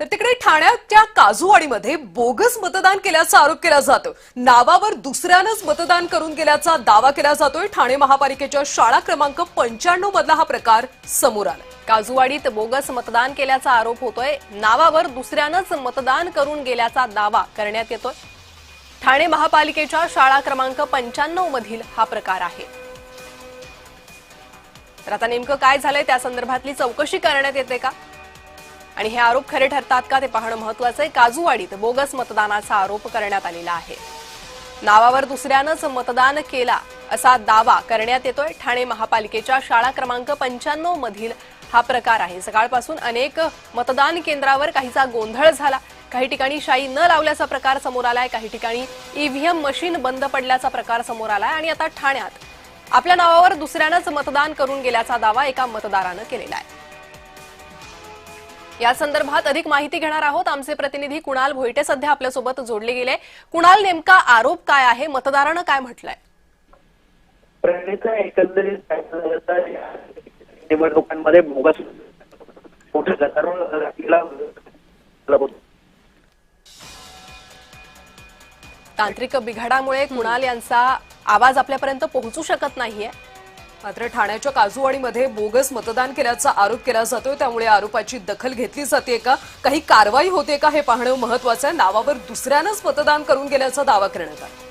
तर तिकडे ठाण्याच्या काजूवाडीमध्ये बोगस मतदान केल्याचा आरोप केला जातो। नावावर दुसऱ्यानंच मतदान करून गेल्याचा दावा केला जातोय। ठाणे महापालिकेच्या शाळा क्रमांक 95 मधला हा प्रकार समोर आला। काजूवाडीत बोगस मतदान केल्याचा आरोप होतोय। नावावर दुसऱ्यानंच मतदान करून गेल्याचा दावा करण्यात येतोय। ठाणे महापालिकेच्या शाळा क्रमांक 95 मधील हा प्रकार आहे। तर आता नेमकं काय झालंय त्या संदर्भातली चौकशी करण्यात येते का आणि हे आरोप खरे ठरतात का ते पाहणं महत्त्वाचं आहे। काजूवाडीत बोगस मतदानाचा आरोप करण्यात आलेला आहे। नावावर दुसऱ्यानंच मतदान केला असा दावा करण्यात येतोय। ठाणे महापालिकेच्या शाळा क्रमांक 95 मधील हा प्रकार आहे। सकाळपासून अनेक मतदान केंद्रावर काहीसा गोंधळ झाला। काही ठिकाणी शाई न लावल्याचा प्रकार समोर आलाय, काही ठिकाणी ईव्हीएम मशीन बंद पडल्याचा प्रकार समोर आलाय आणि आता ठाण्यात आपल्या नावावर दुसऱ्यानंच मतदान करून गेल्याचा दावा एका मतदारानं केलेला आहे। या संदर्भात अधिक माहिती घेणार आहोत। आमचे प्रतिनिधी कुणाल भोईटे सध्या आपल्यासोबत जोडले गेले। कुणाल, नेमका आरोप काय आहे? मतदारानं काय म्हटलंय? एकंदरीत निवडणुकांमध्ये बोगस मोठं तांत्रिक बिघाडामुळे कुणाल यांचा आवाज आपल्यापर्यंत पोहोचू शकत नाहीये। मात्र ठाण्याच्या काजूवाडीमध्ये बोगस मतदान केल्याचा आरोप केला जातोय, त्यामुळे आरोपाची दखल घेतली जाते का, काही कारवाई होते का हे पाहणं महत्त्वाचं आहे। नावावर दुसऱ्यानंच मतदान करून गेल्याचा दावा करण्यात आला।